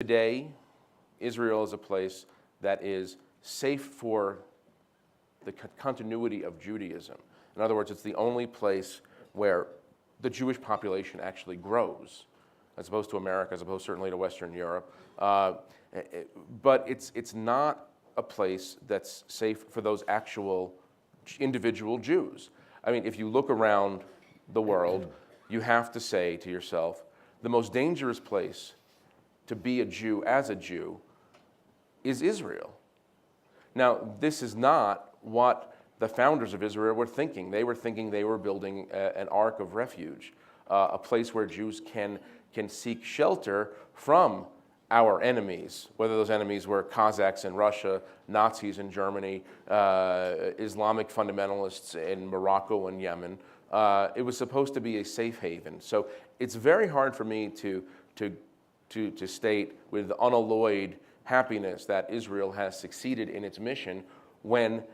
Today, Israel is a place that is safe for the continuity of Judaism. In other words, it's the only place where the Jewish population actually grows, as opposed to America, as opposed certainly to Western Europe. But it's not a place that's safe for those actual individual Jews. I mean, if you look around the world, you have to say to yourself, the most dangerous place to be a Jew as a Jew is Israel. Now, this is not what the founders of Israel were thinking. They were thinking they were building an ark of refuge, a place where Jews can seek shelter from our enemies, whether those enemies were Cossacks in Russia, Nazis in Germany, Islamic fundamentalists in Morocco and Yemen. It was supposed to be a safe haven. So it's very hard for me to state with unalloyed happiness that Israel has succeeded in its mission when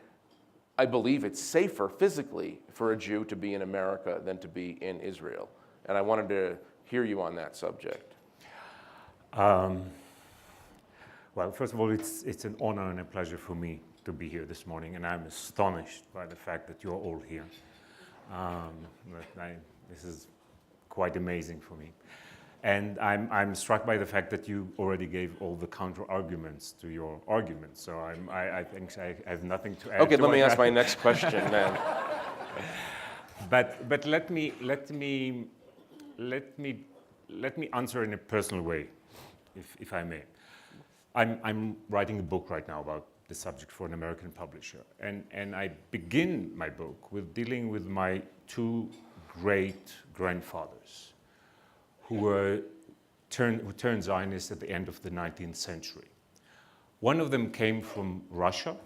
I believe it's safer physically for a Jew to be in America than to be in Israel. And I wanted to hear you on that subject. Well, first of all, it's an honor and a pleasure for me to be here this morning, and I'm astonished by the fact that you're all here. This is quite amazing for me. And I'm struck by the fact that you already gave all the counter-arguments to your arguments, so I think I have nothing to add. Okay, let me ask my next question then. But let me answer in a personal way, if I may. I'm writing a book right now about the subject for an American publisher, and I begin my book with dealing with my two great grandfathers who turned Zionist at the end of the 19th century. One of them came from Russia,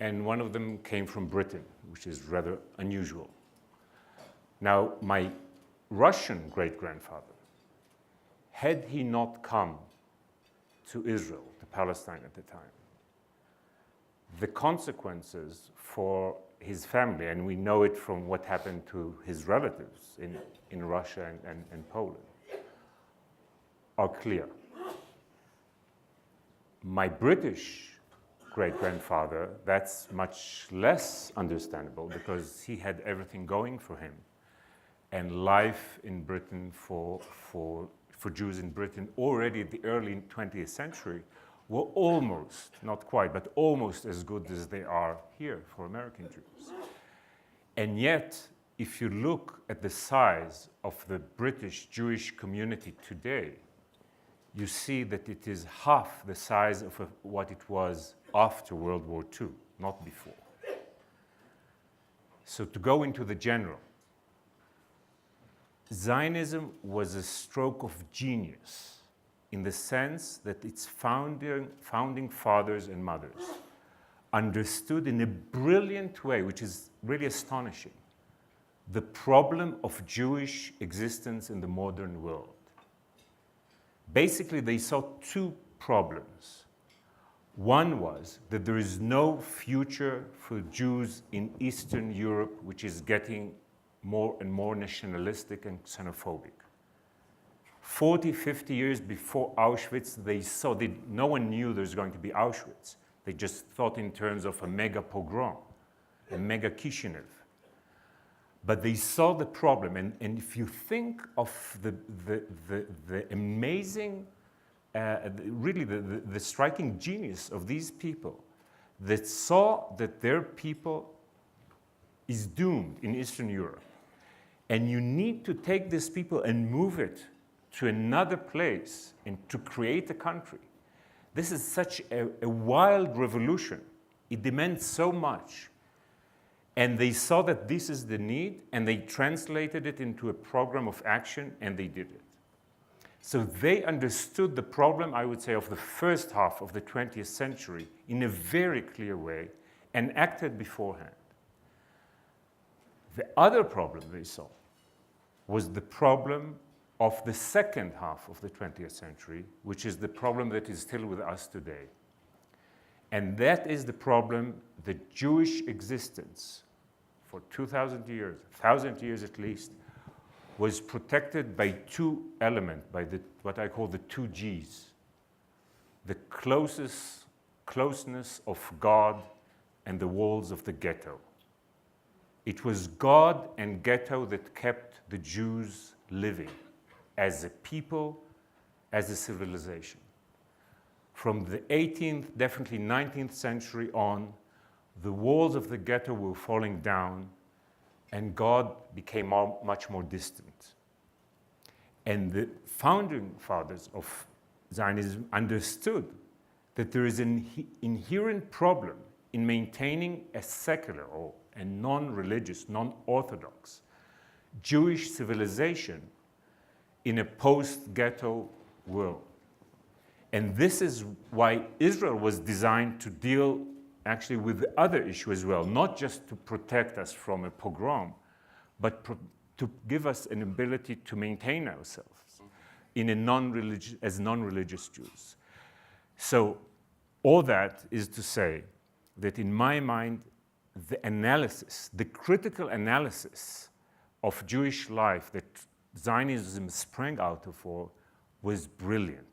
and one of them came from Britain, which is rather unusual. Now, my Russian great-grandfather, had he not come to Israel, to Palestine at the time, the consequences for his family, and we know it from what happened to his relatives in Russia and Poland, are clear. My British great-grandfather, that's much less understandable because he had everything going for him. And life in Britain for Jews in Britain already in the early 20th century were almost, not quite, but almost as good as they are here for American Jews. And yet, if you look at the size of the British Jewish community today, you see that it is half the size of what it was after World War II, not before. So to go into the general, Zionism was a stroke of genius in the sense that its founding fathers and mothers understood in a brilliant way, which is really astonishing, the problem of Jewish existence in the modern world. Basically, they saw two problems. One was that there is no future for Jews in Eastern Europe, which is getting more and more nationalistic and xenophobic. 40, 50 years before Auschwitz, no one knew there was going to be Auschwitz. They just thought in terms of a mega pogrom, a mega Kishinev. But they saw the problem, and if you think of the amazing, really the striking genius of these people that saw that their people is doomed in Eastern Europe, and you need to take these people and move it to another place and to create a country. This is such a wild revolution. It demands so much. And they saw that this is the need, and they translated it into a program of action, and they did it. So they understood the problem, I would say, of the first half of the 20th century in a very clear way and acted beforehand. The other problem they saw was the problem of the second half of the 20th century, which is the problem that is still with us today. And that is the problem that Jewish existence for 2,000 years, 1,000 years at least, was protected by two elements, by what I call the two Gs, the closeness of God and the walls of the ghetto. It was God and ghetto that kept the Jews living as a people, as a civilization. From the 18th, definitely 19th century on, the walls of the ghetto were falling down and God became much more distant. And the founding fathers of Zionism understood that there is an inherent problem in maintaining a secular or a non-religious, non-orthodox Jewish civilization in a post-ghetto world. And this is why Israel was designed to deal actually with the other issue as well, not just to protect us from a pogrom, but to give us an ability to maintain ourselves in a as non-religious Jews. So all that is to say that in my mind, the analysis, the critical analysis of Jewish life that Zionism sprang out of all was brilliant.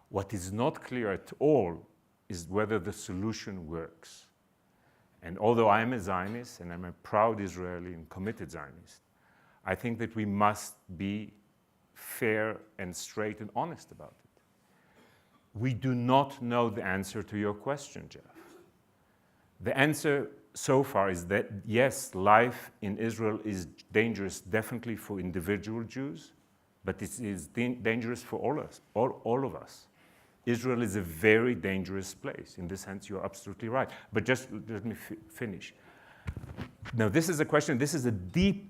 What is not clear at all is whether the solution works. And although I am a Zionist and I'm a proud Israeli and committed Zionist, I think that we must be fair and straight and honest about it. We do not know the answer to your question, Jeff. The answer so far is that yes, life in Israel is dangerous definitely for individual Jews, but it is dangerous for all of us. Israel is a very dangerous place. In this sense, you're absolutely right. But just let me finish. Now, this is a question, this is a deep,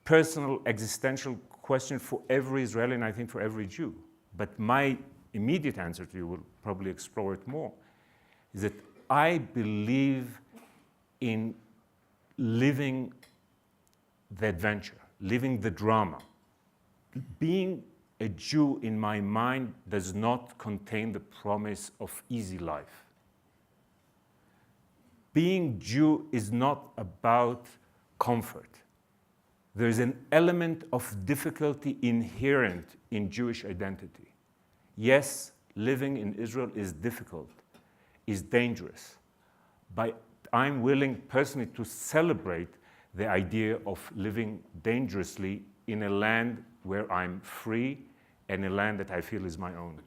personal, existential question for every Israeli, and I think for every Jew. But my immediate answer to you, will probably explore it more, is that I believe in living the adventure, living the drama. Being a Jew in my mind does not contain the promise of easy life. Being Jew is not about comfort. There is an element of difficulty inherent in Jewish identity. Yes, living in Israel is difficult, is dangerous, but I'm willing personally to celebrate the idea of living dangerously in a land where I'm free and a land that I feel is my own.